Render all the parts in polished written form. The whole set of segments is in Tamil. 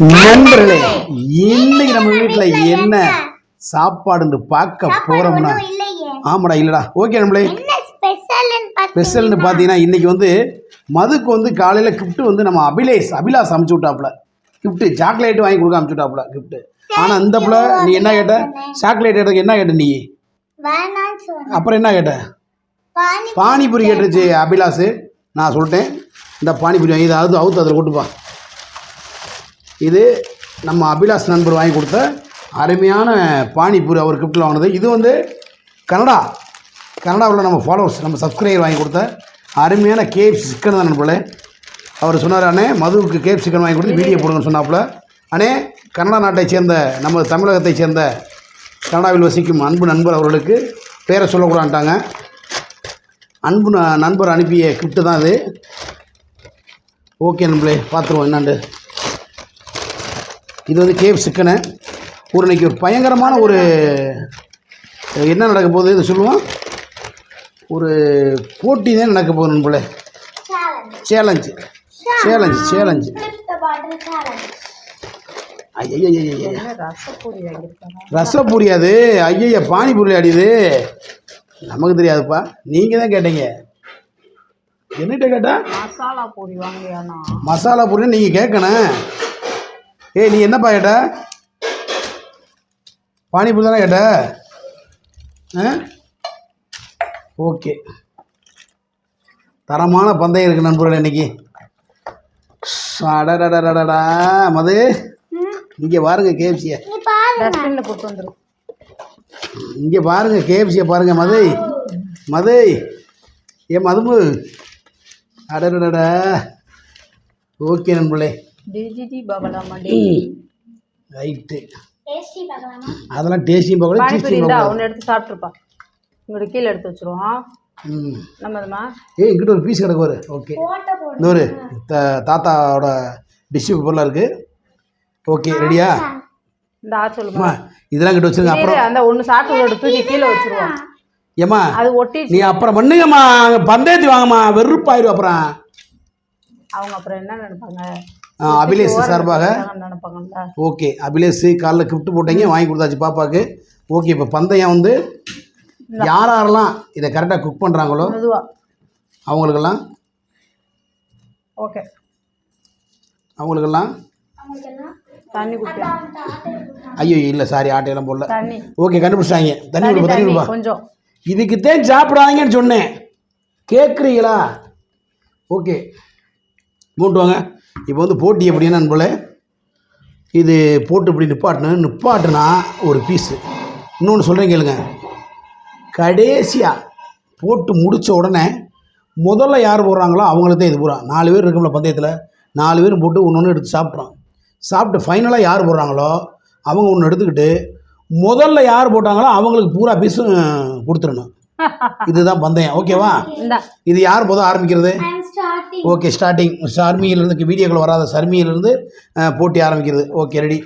நண்பர்களே, இன்னைக்கு நம்ம வீட்டில் என்ன சாப்பாடுன்னு பார்க்க போறோம்னா, ஆமாடா இல்லடா, ஓகே நம்மளே ஸ்பெஷல்னு பார்த்தீங்கன்னா இன்னைக்கு வந்து மதுக்கு வந்து காலையில் கிஃப்ட் வந்து நம்ம அபிலாஸ் அமுச்சு விட்டாப்புல. கிஃப்ட் சாக்லேட் வாங்கி கொடுக்க அமுச்சு விட்டாப்புல கிஃப்ட். ஆனால் இந்த புள்ள நீ என்ன கேட்ட? சாக்லேட் எடுக்க என்ன கேட்ட நீ? அப்புறம் என்ன கேட்ட? பானிபூரி கேட்டுருச்சு அபிலாஸ். நான் சொல்லிட்டேன் இந்த பானிபூரி வாங்கி இதை அவுத்து அதில் கொட்டுப்பா. இது நம்ம அபிலாஸ் நண்பர் வாங்கி கொடுத்த அருமையான பானிபூரி, அவர் கிஃப்ட்டில் வாங்கினது. இது வந்து கனடாவில் நம்ம ஃபாலோவர்ஸ், நம்ம சப்ஸ்கிரைபர் வாங்கி கொடுத்த அருமையான கேஎஃப்சி சிக்கன் தான் நண்பர்களே. அவர் சொன்னார், அண்ணே மதுவுக்கு கேஎஃப்சி சிக்கன் வாங்கி கொடுத்து வீடியோ போடுங்கன்னு சொன்னாப்புல. அண்ணே கனடா நாட்டை சேர்ந்த, நம்ம தமிழகத்தை சேர்ந்த கனடாவில் வசிக்கும் அன்பு நண்பர் அவர்களுக்கு பேரை சொல்லக்கூடான்ட்டாங்க. அன்பு நண்பர் அனுப்பிய கிஃப்ட்டு தான் இது. ஓகே நண்பர்களே, பார்த்துருவோம் என்னாண்டு. இது வந்து கேஎஃப்சி சிக்கனு. இன்னைக்கு ஒரு பயங்கரமான ஒரு என்ன நடக்க போகுது இது சொல்லுவோம், ஒரு போட்டி தான் நடக்க போகுது நண்பர்களே. சேலஞ்சு ஐயா ரசப்பூரி. அது ஐயா பானிபூரி அடியுது. நமக்கு தெரியாதுப்பா, நீங்கள் தான் கேட்டீங்க. என்னகிட்ட கேட்டா மசாலா பூரி வாங்கியானா? மசாலா பூரி நீங்கள் கேட்கணும். ஏய் நீ என்னப்பா கேட்ட? பானிபூரி தானே கேட்ட? ஓகே, தரமான பந்தயம் இருக்குது நண்பர்கள் இன்னைக்கு. அடடடடடா மது, இங்கே பாருங்க கேஎஃப்சியை, போட்டு வந்துடும். இங்கே பாருங்க கேஎஃப்சியை பாருங்க மது ஏ மதுமு. அடடடடா. ஓகே நண்பர்களே, ரைட்டு. அதெல்லாம் டேஸ்டி பார்க்கலாம். ஒன்று எடுத்து சாப்பிட்ருப்பா, இங்கிட்ட கீழே எடுத்து வச்சுருவோம். நம்மதுமா இங்கிட்ட ஒரு பீஸ் கிடக்கு வரு. ஓகே, இந்த ஒரு தாத்தாவோட டிஷ்யூ பொருளாக இருக்குது. ஓகே ரெடியா? இந்த சொல்லுமா, இதெல்லாம் கிட்ட வச்சுருங்க. அப்புறம் அந்த ஒன்று சாப்பிட்டு தூக்கி கீழே வச்சுருவோம். ஏம்மா அது ஒட்டி நீ அப்புறம் பண்ணுங்கம்மா, அங்கே பந்தயத்து வாங்கம்மா, வெறுப்பாயிரும் அப்புறம். அவங்க அப்புறம் என்ன நினைப்பாங்க? அபிலேஷ் சார்பாக நினைப்பாங்கல்ல. ஓகே, அபிலேஷ் காலைல கிஃப்ட் போட்டீங்க, வாங்கி கொடுத்தாச்சு பாப்பாவுக்கு. ஓகே, இப்போ பந்தயம் வந்து யாரெல்லாம் இதை கரெக்டாக குக் பண்ணுறாங்களோ அவங்களுக்கெல்லாம் ஓகே, அவங்களுக்கெல்லாம் தண்ணி குடிப்பா. ஐயோ இல்லை சாரி, ஆட்டையெல்லாம் போடல. தண்ணி ஓகே, கண்டுபிடிச்சாங்க. தண்ணி கொடுப்பா கொஞ்சம். இதுக்குத்தான் சாப்பிடாதீங்கன்னு சொன்னேன், கேட்குறீங்களா? ஓகே, மூட்டு வாங்க. இப்போ வந்து போட்டி எப்படின்னா நண்பர்களே, இது போட்டு இப்படி நிப்பாட்டுனா ஒரு பீஸு. இன்னொன்று சொல்கிறேன் கேளுங்க, கடைசியாக போட்டு முடித்த உடனே முதல்ல யார் போடுறாங்களோ அவங்களுக்கு தான் இது பூரா. 4 பேர் இருக்கும்ல பந்தயத்தில், 4 பேரும் போட்டு ஒன்று எடுத்து சாப்பிட்றோம். சாப்பிட்டு ஃபைனலாக யார் போடுறாங்களோ அவங்க ஒன்று எடுத்துக்கிட்டு முதல்ல யார் போட்டாங்களோ அவங்களுக்கு பூரா பீஸும் கொடுத்துடணும். இதுதான் பந்தயம். ஓகேவா? இது யார் முதல் ஆரம்பிக்கிறது? ஓகே, ஸ்டார்டிங் சர்மியிலேருந்து, வீடியோக்கள் வராத சர்மியிலேருந்து போட்டி ஆரம்பிக்கிறது. Okay ready?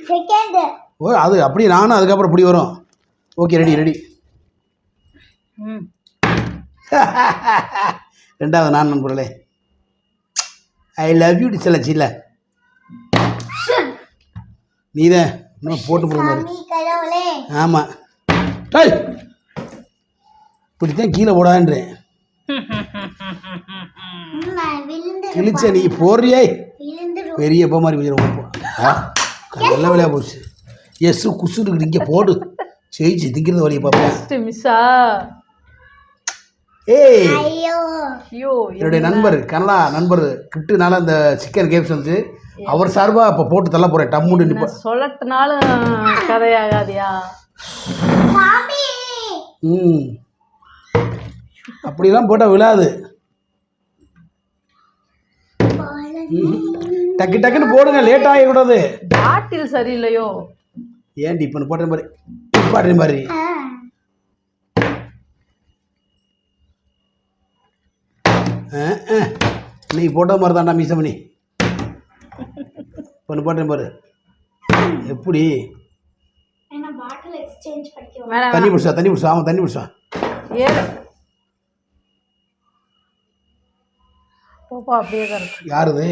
ஓ அது அப்படி நானும் அதுக்கப்புறம் இப்படி வரும். Okay ready? ரெண்டாவது நான் நண்பர்களே. ஐ லவ் யூ சொல்லச்சில்ல, நீதான் இன்னும் போட்டு போடுங்க. ஆமாம், இப்படித்தான் கீழே போடான்றேன். கிழிச்ச நீ போடுறியாய் பெரிய எப்போ மாதிரி நல்ல வேலையாக போச்சு. எஸ் குசுருக்கு இங்கே போடு, ஜெயிச்சு திங்கிறது வழியை பார்ப்பேன். ஏய் என்னுடைய நண்பர், கனடா நண்பர் கிஃப்ட்டுனால அந்த சிக்கன் கேப்ஸ் வந்து அவர் சார்பாக இப்போ போட்டு தள்ள போகிறேன். டம்முன்னு நிற்ப சொல்லட்டுனால கதையாகாதியா? அப்படிலாம் போட்டால் விழாது. டக்குன்னு போடுங்க, லேட் ஆகக்கூடாது. பாட்டில் சரியில்லையோ? ஏன்டி இப்போ போட்டேன் மாதிரி நீ போட்ட மாதிரி தான்டா மீசமணி. இப்போ போட்டேன் பாரு எப்படி. தண்ணி பிடிச்சா ஆமாம், தண்ணி பிடிச்சா. அப்படியே யாருது?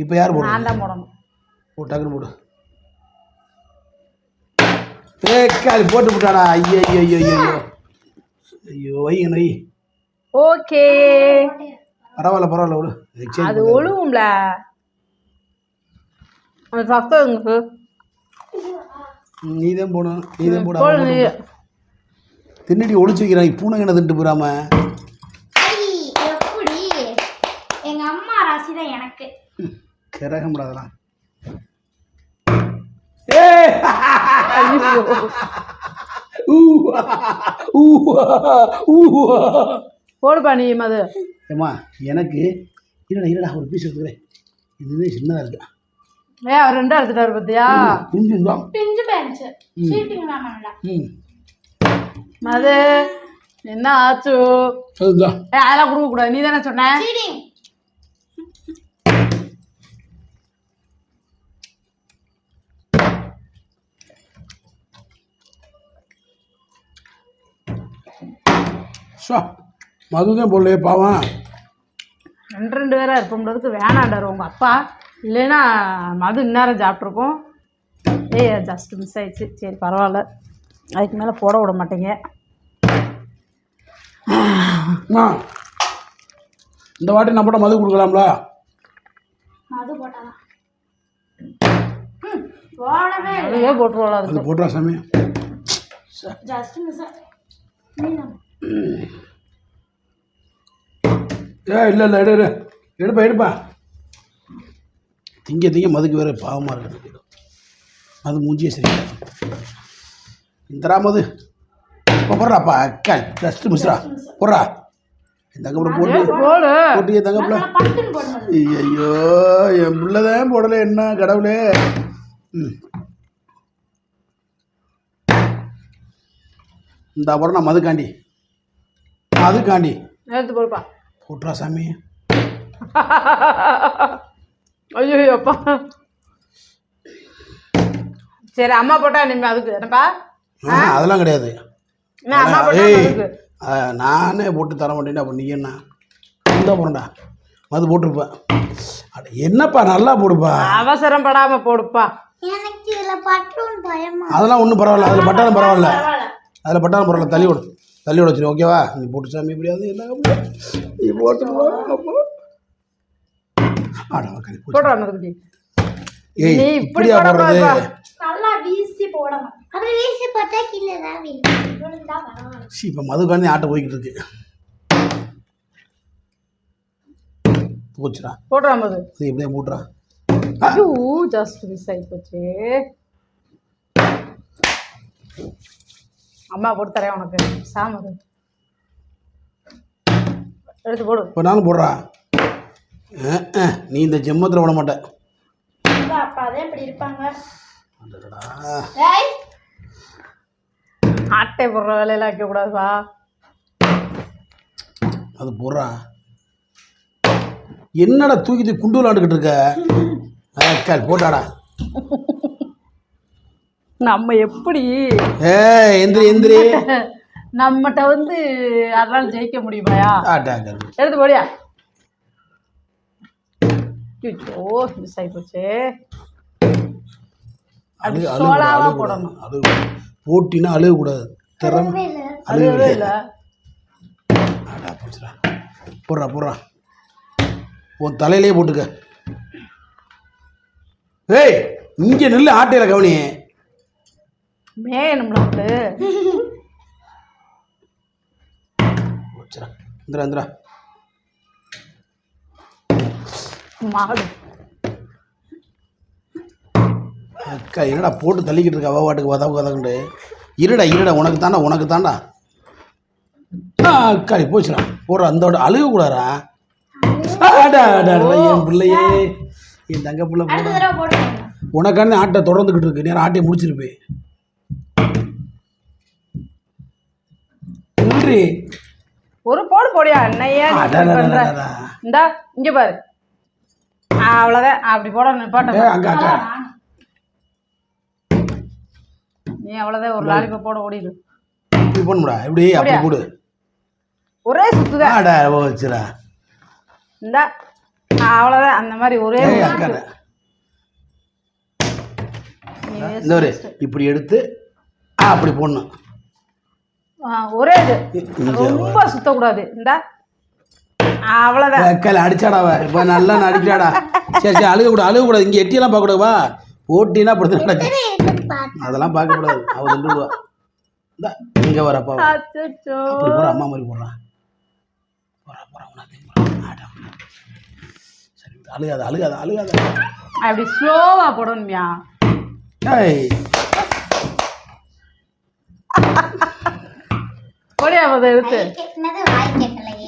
இப்போ யார் போடணும்? நான் தான் போடணும். டக்குன்னு போடு. காலி போட்டு விட்டாடா. ஐயோ ஐயோ ஐயோ ஐயோ ஐயோ வைங்க நொய். ஓகே பரவாயில்ல பரவாயில்ல விடு. அது ஒழுவும்ல அந்த சத்தம் உங்களுக்கு. நீ தான் போடணும். நீ தான் போட தின்னடி ஒழிச்சு வைக்கிறான். பூனை என்ன தின்ட்டு போயிடாம. எப்படி எங்க அம்மா ராசி தான் எனக்கு கிரகம் விடாதலாம். போடுப்பா நீ மது. ஏம்மா எனக்கு இருடா ஒரு பீஸ் எடுத்துக்கிறேன். இதுவே சின்னதாக இருக்கா. அவர் ரெண்டா எடுத்துட்டாரு பார்த்தியா. பிஞ்சு பேஞ்சு மது என்ன ஆச்சு. அதெல்லாம் கொடுக்க கூடாது. நீ தானே சொன்ன. மதுதான் போடலையே பாவம். ரெண்டு பேரா இருப்போம்ன்றதுக்கு வேணாண்டாரு உங்க அப்பா. இல்லைன்னா மது இந்நேரம் சாப்பிட்ருக்கோம். ஜஸ்ட் மிஸ் ஆயிடுச்சு. சரி பரவாயில்ல, அதுக்கு மேலே போட விட மாட்டேங்க. இந்த வாட்டி நம்ம மது கொடுக்கலாம்ல. மது போட்டாலாம் அதுவே போட்டுருவோம். அது போட்டுறா சாமி. Just miss. இல்லை எடுப்பா. திங்க மதுக்கு வேறு பாவமாக இருக்குது. மது மூஞ்சியே சரியா. இந்தரா மது இப்போ போடுறாப்பா. அக்கா ஜஸ்ட் மிஸ்ரா போடுறா. தங்கப்பில் போட்டியே தங்கப்பில். ஐயோ என் பிள்ளைதான் போடலை. என்ன கடவுளே. இந்த போட நான் மதுக்காண்டி எடுத்து போடுப்பா. போட்டுறா சாமி. ஐயோ அப்பா. சரி அம்மா போட்டா நிம்மி அதுக்கு என்னப்பா. அதெல்லாம் கிடையாது. அம்மா போட்டா நானே போட்டு தர மாட்டேன். அப்போ நீ என்ன இந்த போறேன்டா மது போட்டிருப்பேன். என்னப்பா நல்லா போடுப்பா. அவசரம் படாம போடுப்பா. எனக்கு இதுல பட்டும் பயமா. அதெல்லாம் ஒன்றும் பரவாயில்ல. அதில் பட்டாலும் பரவாயில்ல. தள்ளி விட வச்சிரு. ஓகேவா. நீ போட்டு சாமி எப்படியாவது என்ன நீ போட்டுருவா. அப்போ போடுறா மதுக்குட்டி. ஏய் இப்படியா போடுறது. நல்லா வீசி போடணும். அப்படி வீசி போட்டா கீழே தான் விழுந்தா பரவாயில்ல. இப்போ மதுக்காண்டி ஆட்டை போய்கிட்டு இருக்கு. போச்சுடா. போடுறா மது. அது எப்படியா போட்டுறா. ஐயோ ஜஸ்ட் மிஸ் ஆகி போச்சு. அம்மா போட்டு தரேன் உனக்கு. சாமது எடுத்து போடு. இப்போ நானும் போடுறா. நீ இந்த ஜெம்மத்தில் விட மாட்டேன். அப்பா அதே இப்படி இருப்பாங்க. ஆட்டை போடுற வேலையெல்லாம் வைக்க கூடாதுப்பா. அது போடுறா. என்னடா தூக்கி குண்டு விளாண்டுக்கிட்டு இருக்க. போட்டாடா. நம்ம எப்படி எந்திரி நம்மகிட்ட வந்து அதனால ஜெயிக்க முடியுமாயா. எடுத்து போடியா. மிஸ் ஆகி போச்சு. சோளாவா போடணும். போட்டினா அழுகக்கூடாது. திறமை அழுகவே இல்லை. போடுறா உன் தலையிலே போட்டுக்க. ஏய் இங்கே நெல் ஆட்டையில கவனி. மேயணும்ல. இந்திரா மாடு அக்கா என்னடா போட்டு தள்ளிக்கிட்டு இருக்க. வாட்டுக்கு வதக்குண்டு. இருடா உனக்கு தாண்டா. அக்காடி போச்சுடா. போடுற அந்த அழுக கூடாரா. என் பிள்ளையே என் தங்க பிள்ளை போட. உனக்கான ஆட்டை தொடர்ந்துக்கிட்டு இருக்கு. நேரம் ஆட்டையை முடிச்சிருப்பேன். ஒரு போடியா. என்னையா இந்தா இங்க பாரு. அவ்வளவுதான். அப்படி போட நிப்பாட்ட. நீ அவ்வளவுதான். ஒரு லாரிப்பை போட ஓடிடு. இப்படி போடணும்டா. எப்படி அப்படி போடு. ஒரே சுத்துதான் வச்சுடா. இந்தா அவ்வளவுதான். அந்த மாதிரி ஒரே இந்த ஒரு இப்படி எடுத்து அப்படி போடணும். ஒரே இது ரொம்ப சுத்தக்கூடாது. இந்த அவ்வளோதான் அடிச்சாடாவ இப்போ நல்லா அடிக்கிறாடா. சரி சரி அழுகக்கூடாது. இங்கே எட்டியெல்லாம் பார்க்கக்கூடாதுவா. போட்டினா படுத்து நடக்கு. அதெல்லாம் பார்க்கக்கூடாது. அவள் 2 ரூபா இந்த இங்கே வரப்பா அப்படி போகிற அம்மா மாதிரி போடுறான். சரி அழுகாத அப்படி ஸ்லோவா போடணும்யா. போடியா அதை எடுத்து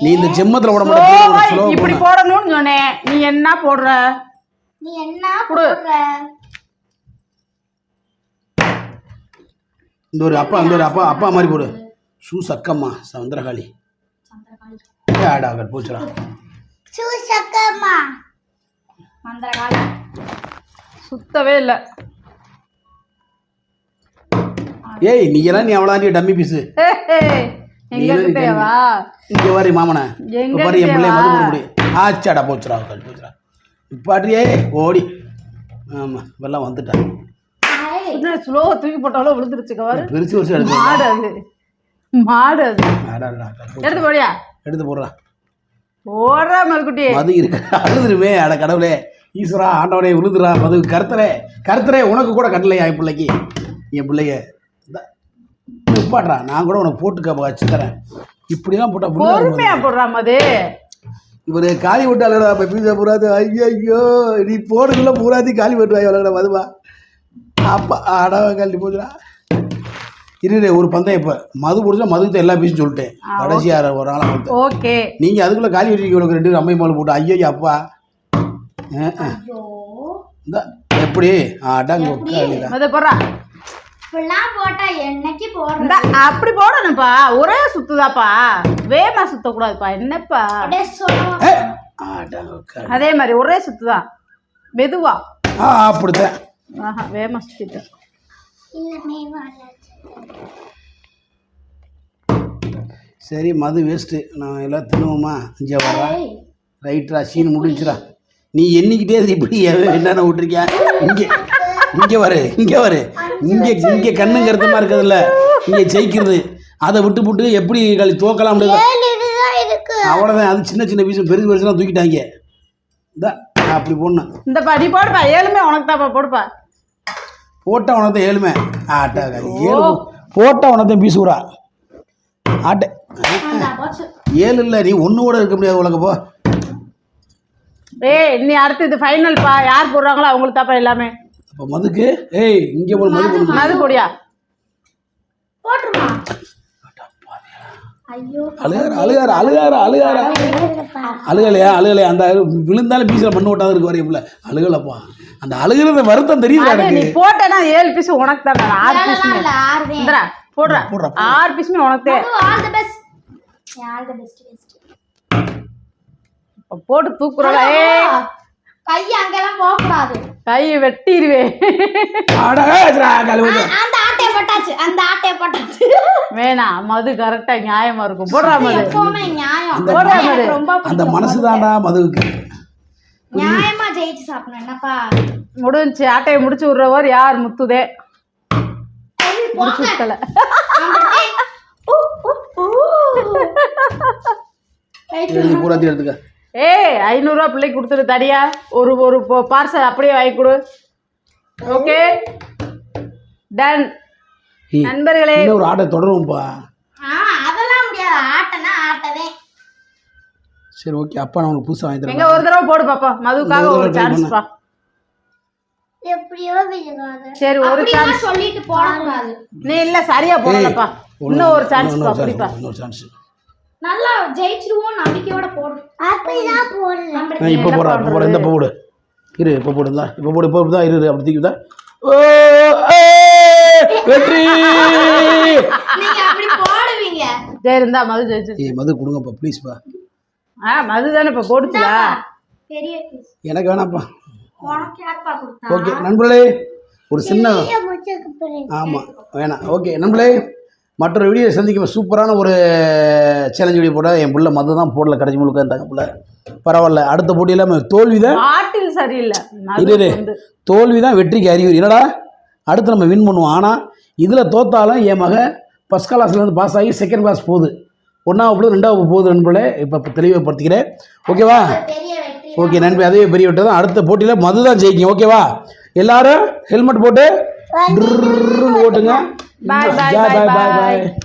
நீ இந்த ஜெம்மத்துல போட மாட்டே. இப்படி போடணும்னு சொன்னேன். நீ என்ன போடுற? இந்த ஒரு அப்பா மாதிரி போடு. ஷூ சக்கம்மா சந்திரகாளி போச்சுடா. சுத்தவே இல்லை. ஏய் நீ அவ்வளோ டம்மி பீஸு. இங்கே வர மாமனை பாரு என் பிள்ளைய மது போட முடியும். ஆச்சாடா போச்சுடா இப்பாட்டியே ஓடி. ஆமாம் இப்பெல்லாம் வந்துட்டா. ஸ்லோவா தூக்கி போட்டாலும் விழுந்துருச்சு. பெருசு வருஷம் எடுத்து மாடு அது எடுத்து போடியா. எடுத்து போடுறா மறுக்குட்டி மது இருக்கு. அழுதுருமே. அட கடவுளே ஈஸ்வரா ஆண்டவனே விழுதுரா மது. கருத்தரே உனக்கு கூட கட்டலையா என் பிள்ளைக்கு? என் பிள்ளைய உப்பாடுறா. நான் கூட உனக்கு போட்டு வச்சு தரேன். இப்படிலாம் போட்டா பொறுமையா போடுறா மது. இவர் காலி விட்டாளடா பீஸா பூராது. ஐயோ நீ போடுறதுல பூராத்தி காலி விட்டுவாங்க மதுவா. அப்பா அடா கழட்டி போச்சுடா. ஒரு பந்தயம் இப்போ மது பிடிச்சா மதுக்கு எல்லா பீஸும் சொல்லிட்டேன். கடைசியாக ஒரு நாளாக கொடுத்தேன். ஓகே நீங்கள் அதுக்குள்ளே காலி வெட்டிக்கு உனக்கு 2 அம்மை மாலை போட்டு. ஐயோ அப்பா இந்த எப்படி அடாங்க போடுறா. அப்படி போடணும்ப்பா. ஒரே சுத்துதாப்பா. வேமா சுத்தக்கூடாதுப்பா. என்னப்பா அதே மாதிரி ஒரே சுத்துதான். மெதுவா அப்படித்தான். வேமா சுத்திட்டேன். சரி மது வேஸ்ட்டு. நான் எல்லாம் தின்னுவோமா? இங்கே வரேன். ரைட்ரா சீன் முடிஞ்சுடா. நீ எண்ணிக்கிட்டே இப்படி என்னென்ன விட்டுருக்கியா? இங்கே வரு இங்கே கண்ணு கருத்தமாக இருக்கிறதுல இங்கே ஜெயிக்கிறது. அதை விட்டு எப்படி தோக்கலாம் அவ்வளோதான். அது சின்ன பீஸும் பெருசுலாம் தூக்கிட்டாங்க. இந்த அப்படி போடணும். இந்த படி போடுப்பா. 7மே உனக்கு தான்ப்பா. போடுப்பா. போட்டால் உனக்கு தான் 7மே. ஆட்டா 7 போட்டால் உனக்கு தான் பீஸுரா. ஆட்டை 7 இல்லை. நீ ஒன்று கூட இருக்க முடியாது உலக. போ நீ அடுத்து இது ஃபைனல்ப்பா. யார் போடுறாங்களோ அவங்களுக்கு தாப்பா எல்லாமே. அப்போ மதுக்கு இங்கே போடு. மது போடியா. அழுகலையா? அந்த விழுந்தாலும் பீஸில் மண்ணு ஓட்டாத இருக்கு வரையும் அழுகலப்பா. அந்த அழுகிறத வருத்தம் தெரியுது. நீ போட்டேன்னா 7 பீஸ் உனக்கு தான். 6 பீஸ் போடுறா. 6 பீஸ் உனக்கு போட்டு தூக்குறோம். கை அங்கெல்லாம் போக கூடாது. கையை வெட்டிடுவேன். வேணாம் மது கரெக்டா நியாயமா இருக்கும். போடுறா மது. அந்த மனசுதான்டா மதுவுக்கு. நியாயமா ஜெயிச்சு சாப்பிடணும். என்னப்பா முடிஞ்சு ஆட்டையை முடிச்சு விடுறவர் யார்? முத்துதே முடிச்சு விட்டல. எடுத்துக்க. 500 ரூபா பிள்ளைக்கு கொடுத்துரு. தடியா ஒரு பார்சல் அப்படியே வாங்கி கொடு. Okay done. நண்பர்களே ஒரு ஆட்டை தொடரும்ப்பா. அதெல்லாம் முடியாது. ஆட்டனா ஆட்டவே. சரி ஓகே. அப்பா நான் உனக்கு புதுசாக வாங்கி தரேன். எங்க ஒரு தடவை போடு பாப்பா. மதுக்காக ஒரு சான்ஸ் பா. எப்படியோ விழுகாத. சரி ஒரு சான்ஸ் சொல்லிட்டு போட கூடாது. நீ இல்ல சரியா போடலப்பா. இன்னும் ஒரு சான்ஸ் பா. அப்படிப்பா இன்னொரு சான்ஸ். நல்லா ஜெயிச்சிடுவோம் நம்பிக்கையோட போடு. அப்படிதான் போடுறேன். இப்போ போடுறேன். இந்த போடு. இப்போ போடுதா. இப்போ போடு. இரு அப்படி தூக்கிதா. வெற்றி. நீங்க அப்படி போடுவீங்க. சரி இருந்தா மது ஜெயிச்சு. மது கொடுங்கப்பா ப்ளீஸ்ப்பா. மது தானே இப்போ போடுச்சுல. பெரிய பீஸ் எனக்கு வேணாப்பா. உனக்கு யார்ப்பா கொடுத்தா? ஓகே நண்பர்களே ஒரு சின்ன ஆமாம் வேணாம். ஓகே நண்பர்களே மற்றொரு வீடியோ சந்திக்கும். சூப்பரான ஒரு சேலஞ்ச் வீடியோ போட என் பிள்ளை மது தான் போடல. கடைசி முழுக்க இருந்தாங்க பிள்ளை. பரவாயில்ல. அடுத்த போட்டியில் தோல்வி தான். ஆட்டில் சரியில்லை. தோல்வி தான் வெற்றிக்கு அறிகுறி. என்னடா அடுத்து நம்ம வின் பண்ணுவோம். ஆனால் இதில் தோத்தாலும் என் மகன் ஃபஸ்ட் கிளாஸ்லேருந்து பாஸ் ஆகி செகண்ட் கிளாஸ் போகுது. 1ஆம் வகுப்பு 2ஆம் வகுப்பு போகுது நண்பர்களே. இப்போ தெளிவுபடுத்திக்கிறேன். ஓகேவா? ஓகே நண்பி, அதுவே பெரிய விட்டு தான். அடுத்த போட்டியில் மது தான் ஜெயிக்கும். ஓகேவா? எல்லாரும் ஹெல்மெட் போட்டு ஓட்டுங்க. பாய் பாய் பாய் பாய் பாய் பாய். பாய்.